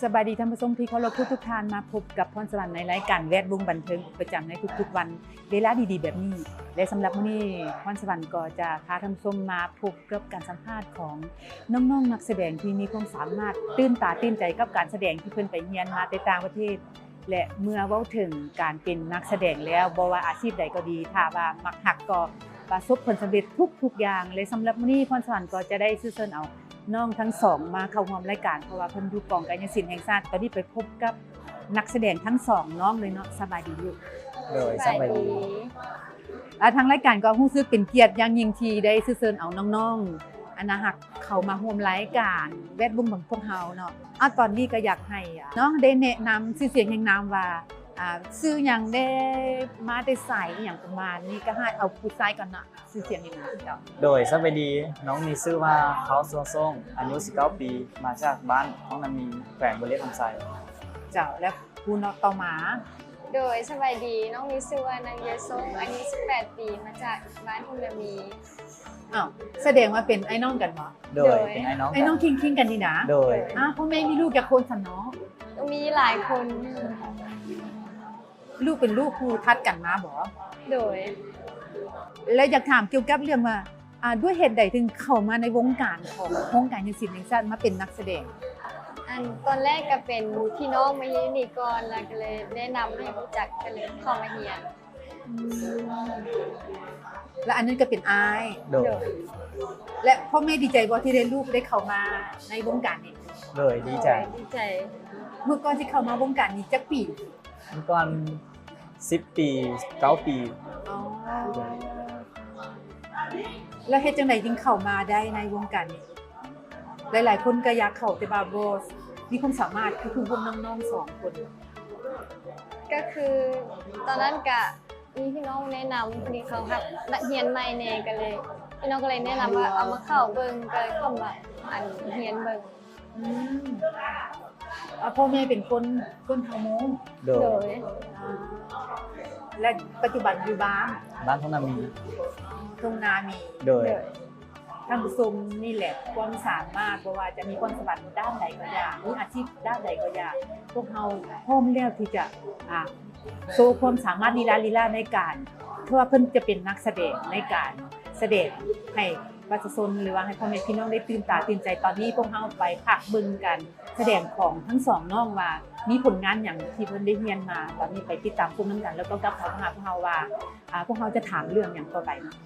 สบายดีท่านผู้ชมที่เคารพทุกท่านมาพบกับพรสวรรค์ในรายการแวดวงบันเทิงประจำในทุกๆวันเวลาดีๆแบบนี้และสำหรับมื้อนี้พรสวรรค์ก็จะพาท่านผู้ชมมาพบกับการสัมภาษณ์ของน้องๆนักแสดงที่มีความสามารถตื่นตาตื่นใจกับการแสดงที่เพิ่นไปเรียนมาแต่ต่างประเทศและเมื่อเว้าถึงการเป็นนักแสดงแล้วบ่ว่าอาชีพใดก็ดีถ้าว่ามักฮักก็ประสบผลสำเร็จทุกอย่างและสำหรับมื้อนี้พรสวรรค์ก็จะได้เชิญเอาน้องทั้งสองมาเข้าร่วมรายการเพราะว่าเพิ่นอยู่กองกายศิลป์แห่งชาติตอนนี้ไปพบกับนักแสดงทั้งสองน้องเลยเนาะสบายดีลูก โดยสบายดี ทางรายการก็รู้สึกเป็นเกียรติอย่างยิ่งที่ได้เชิญเอาน้องๆอันนะฮักเข้ามาร่วมรายการแวดวงของพวกเฮาเนาะตอนนี้ก็อยากให้น้องได้แนะนำชื่อเสียงแห่งนามว่าชื่อหยังได้มาได้ใส่อหย่างประมาณนี้ก็ให้เอาผู้ชายก่อนเนาะชื่อเสียงแห่งนามเจ้า โดยสบายดีน้องมีชื่อว่าเขาซวงซ่งอายุ19 ปีมาจากบ้านท้องนามีแขวงบุรีรัมย์ไซ เจ้าและผู้น้องต่อมา โดยสบายดีน้องมีชื่อว่านางเยซงอายุ18 ปีมาจากบ้านทุ่งนามี แสดงว่าเป็นไอ้น้องกันบ่ โดยเป็นไอ้น้อง ไอ้น้องคิงกันนี่นะ โดย พ่อแม่มีลูกจากคนสันเนาะ มีหลายคน ลูกเป็นลูกครูทัดกันมาบ่ โดย แล้วอยากถามเกี่ยวกับเรื่องว่าด้วยเหตุใดถึงเข้ามาในวงการของวงการศิลป์แห่งชาติมาเป็นนักแสดง ตอนแรกก็เป็นพี่น้องมาเรียนนี่ก่อนแล้วก็เลยแนะนำให้รู้จักกันเลยเข้ามาเรียน และอันนั้นก็เป็นอาย โดย และพ่อแม่ดีใจบ่ที่ได้ลูกได้เข้ามาในวงการนี้ โดยดีใจ ดีใจ เมื่อก่อนที่เข้ามาวงการนี้จักปี เมื่อก่อน10 ปี9 ปี อ๋อแล้วเฮ็ดจังไดจึงเข้ามาได้ในวงการนี้หลายๆคนก็อยากเข้าแต่ว่าบ่มีความสามารถคือพวกน้องๆ2คน ก็คือตอนนั้นก็มีพี่น้องแนะนำพอดีเขาครับนักเรียนใหม่แน่ก็เลยพี่น้องก็เลยแนะนำว่าเอามาเข้าเบิ่งก็เลยเข้ามาเรียนเบิ่ง พ่อแม่เป็นคนเฮาโมง โด โด ย ย และปัจจุบันอยู่บ้าน บ้านท้องนามี ตรงนามี โดย ท่านผู้ชมนี่แหละความสามารถบ่ว่าจะมีความสามารถด้านใดก็อย่างหรืออาชีพด้านใดก็อย่างพวกเฮาพร้อมแล้วที่จะโชว์ความสามารถลีลาในการเพราะว่าเพิ่นจะเป็นนักแสดงในการแสดงให้ประชาชนหรือว่าให้พ่อแม่พี่น้องได้ตื่นตาตื่นใจตอนนี้พวกเฮาไปพักเบิ่งกันแสดงของทั้งสองน้องว่ามีผลงานหยังที่เพิ่นได้เรียนมาตอนนี้ไปติดตามชมนำกันแล้วก็กลับเข้ามาหาพวกเฮาว่าพวกเฮาจะถามเรื่องหยังต่อไปเนาะ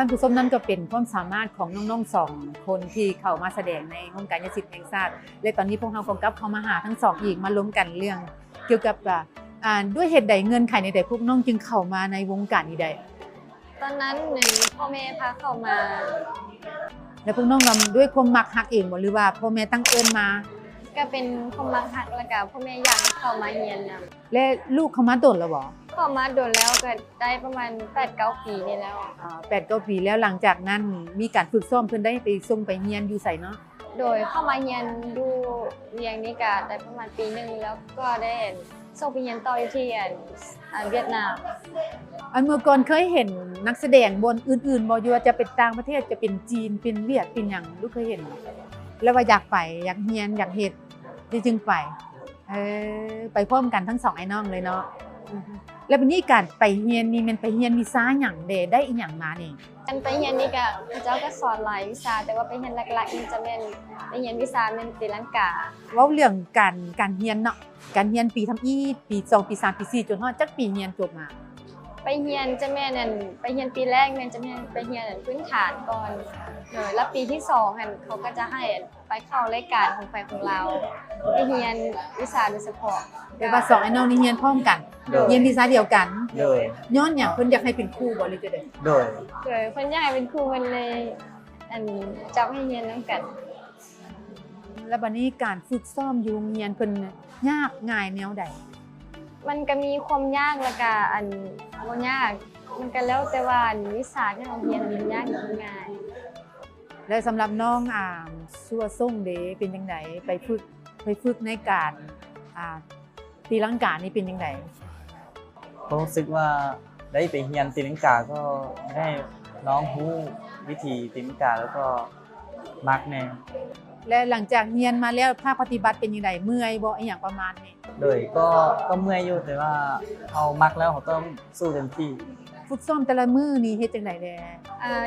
ท่านผู้ชมนั่นก็เป็นความสามารถของน้องๆ2คนที่เข้ามาแสดงในวงการศิลป์แห่งชาติและตอนนี้พวกเราก็กลับเข้ามาหาทั้งสองอีกมาล้มกันเรื่องเกี่ยวกับด้วยเหตุใดเงื่อนไขในใดพวกน้องจึงเข้ามาในวงการนี้ได้ ตอนนั้นหนึ่งพ่อแม่พาเข้ามา แล้วพวกน้องด้วยความมักฮักเองบ่หรือว่าพ่อแม่ตั้งเอิ้นมา ก็เป็นความรักหักแล้วก็พ่อแม่อยากให้เข้ามาเรียนนะ และลูกเขามาโดนแล้วบ่ เข้ามาโดนแล้วก็ได้ประมาณ 8-9 ปีนี่แล้ว 8-9 ปีแล้วหลังจากนั้นมีการฝึกซ้อมเพิ่นได้ไปส่งไปเรียนอยู่ไสเนาะ โดยเข้ามาเรียนดูเรียนนี่ก็ได้ประมาณปีหนึงแล้วก็ได้ส่งไปเรียนต่ออยู่ที่เวียดนาม เมื่อก่อนเคยเห็นนักแสดงบนอื่นๆบ่อยู่ว่าจะเป็นต่างประเทศจะเป็นจีนเป็นเวียดเป็นหยังลูกเคยเห็นบ่แล้วว่าอยากไปอยากเรียนอยากเฮ็ดจึงไปไปพร้อมกันทั้งสองไอ้น้องเลยเนาะแล้วบัดนี้การไปเรียนนี่มันไปเรียนวีซ่าหยังได้อีหยังมานี่ กันไปเรียนนี่ก็พระเจ้าก็สอนหลายวิชาแต่ว่าไปเรียนหลักๆนี่จะเป็นไปเรียนวิชาเป็นตีลังกา เว้าเรื่องการเรียนเนาะการเรียนปีทำอีปี2ปี3ปี4จนฮอดจักปีเรียนจบมา ไปเรียนจะแม่นั่นไปเรียนปีแรกแม่จะแม่ไปเรียนพื้นฐานก่อนแล้วปีที่2หั่นเขาก็จะให้ไปเข้ารายการของไฟของเราไปเรียนวิชาโดยเฉพาะ แต่ว่าสองไอ้น้องนี่เรียนพร้อมกันเรียนวีซ่าเดียวกัน โดย ย้อนหยังเพิ่นอยากให้เป็นครูบ่หรือจังได๋ โดย โดยเพิ่นอยากให้เป็นครูมันเลยจับให้เรียนนำกัน แล้วบัดนี้การฝึกซ้อมอยู่โรงเรียนเพิ่น ยากง่ายแนวใด มันก็มีความยากแล้วก็อันบ่ยากมันก็แล้วแต่ว่าอันวิชาที่เราเรียนมันยากหรือมันง่าย และสำหรับน้องซัวส่งเดเป็นจังไดไปฝึกในการตีลังกานี่เป็นจังได ก็รู้สึกว่าได้ไปเรียนตีลังกาก็ได้น้องรู้วิธีตีลังกาแล้วก็มักแน่ และหลังจากเรียนมาแล้วภาคปฏิบัติเป็นจังไดเมื่อยบ่อีหยังประมาณนี้ เลยก็เมื่อยอยู่แต่ว่าเอามักแล้วเขาต้องสู้เต็มที่ ฝึกซ้อมแต่ละมื้อนี่เฮ็ดจังไดแล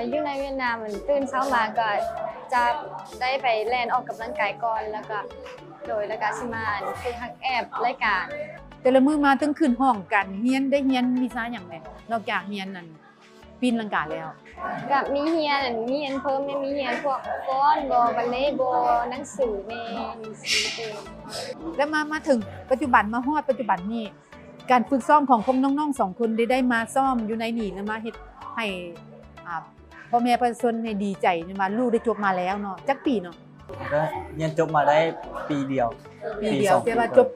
อยู่ในเวียดนามมันตื่นเช้ามาก็จะได้ไปแล่นออกกำลังกายก่อนแล้วก็แล้วก็สิมาฝึกฮักแอบรายการ แต่ละมื้อมาถึงขึ้นห้องกันเรียนได้เรียนวิชาหยังแหน่นอกจากเรียนนั่นปีนลังกาแล้ว ก็มีเรียนเพิ่มมีเรียนพวกฟ้อนบอลบัลเล่ต์บอลหนังสือแม่มีซีเต็ม แล้วมาถึงปัจจุบันมาฮอดปัจจุบันนี้การฝึกซ้อมของพวกน้องๆ2คนได้มาซ้อมอยู่ในนี่แล้วมาเฮ็ดให้พ่อแม่ประชาชนให้ดีใจมาลูกได้จบมาแล้วเนาะจักปีเนาะ ก็เรียนจบมาได้ปีเดียว ปีเดียวแต่ว่าจบ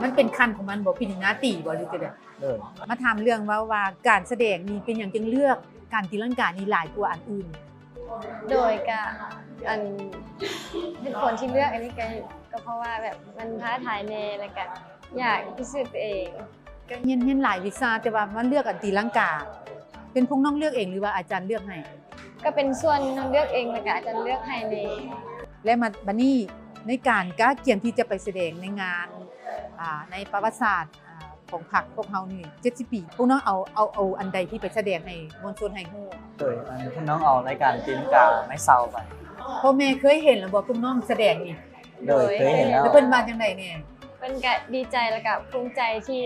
มันเป็นขั้นของมันบ่ปีหนึ่งหน้าตีบ่หรือจังได๋ เลย มาถามเรื่องว่าการแสดงนี่เป็นหยังจึงเลือกการตีลังกานี่หลายกว่าอันอื่น โดยก็อันเหตุผลที่เลือกอันนี้ก็เพราะว่าแบบมันท้าทายแน่แล้วก็อยากพิสูจน์ตัวเอง ก็เรียนหลายวิชาแต่ว่ามันเลือกอันตีลังกา เป็นพวกน้องเลือกเองหรือว่าอาจารย์เลือกให้ ก็เป็นส่วนน้องเลือกเองแล้วก็อาจารย์เลือกให้ใน และมาบัดนี้ในการกล้าเกียมที่จะไปแสดงในงานในประวัติศาสตร์ของพรรคพวกเฮานี่70 ปีพวกน้องเอาอันใดที่ไปแสดงให้มวลชนให้ฮู้ เลยท่านน้องเอารายการตีลังกาไม่เศร้าไป พ่อแม่เคยเห็นแล้วบ่พวกน้องแสดงนี่ เลยเคยเห็นแล้ว แล้วเพิ่นว่าจังไดเนี่ย เป็นก็ดีใจแล้วก็ภูมิใจที่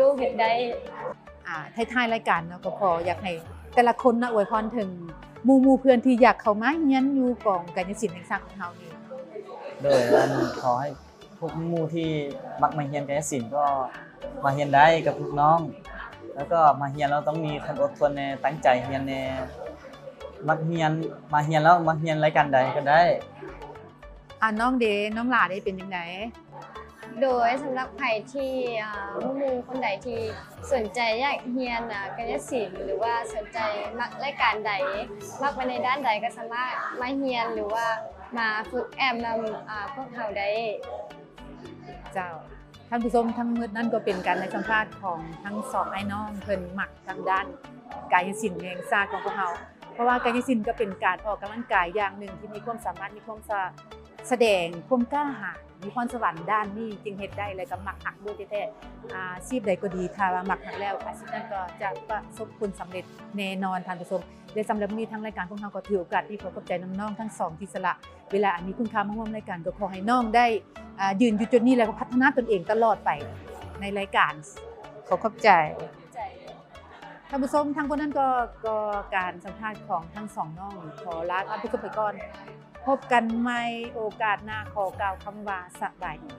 ลูกๆเห็นได้ ท้ายๆรายการเนาะก็ขออยากให้แต่ละคนนะอวยพรถึงหมู่เพื่อนที่อยากเข้ามาเรียนอยู่กองกายศิลป์แห่งชาติของเฮานี่ เลยขอให้พวกหมู่ที่มักมาเรียนกายศิลป์ก็มาเรียนได้กับพวกน้อง แล้วก็มาเรียนเราต้องมีความอดทนในตั้งใจเรียนในมักเรียนมาเรียนแล้วมาเรียนรายการใดก็ได้ น้องน้องหลาได้เป็นจังได โดยสำหรับใครที่หมู่คนใดที่สนใจอยากเรียนกายศิลป์หรือว่าสนใจมักรายการใดมักไปในด้านใดก็สามารถมาเรียนหรือว่ามาฝึกแอมนำพวกเขาได้ เจ้าท่านผู้ชมทั้งหมดนั่นก็เป็นการให้สัมภาษณ์ของทั้งสองไอ้น้องเพิ่นมักทางด้านกายศิลป์แห่งชาติของพวกเฮาเพราะว่ากายศิลป์ก็เป็นการออกกำลังกายอย่างหนึ่งที่มีความสามารถมีความแสดงความกล้าหาญมีพรสวรรค์ด้านนี้จึงเฮ็ดได้และก็มักหักด้วยแท้ๆอาชีพใดก็ดีถ้าว่ามักหักแล้วอาชีพนั้นก็จะประสบผลสำเร็จแน่นอนท่านผู้ชมและสำหรับมื้อนี้ทางรายการของเราก็ถือโอกาสที่ขอขอบใจน้องๆทั้งสองที่สละเวลาอันนี้คุณค่ามาร่วมรายการก็ขอให้น้องได้ยืนอยู่จุดนี้แล้วก็พัฒนาตนเองตลอดไปในรายการขอขอบใจท่านผู้ชมทางคนนั้นก็การสัมภาษณ์ของทั้งสองน้องขอลาท่านผู้ชมไปก่อนพบกันใหม่โอกาสหน้าขอกล่าวคำว่าสบายดี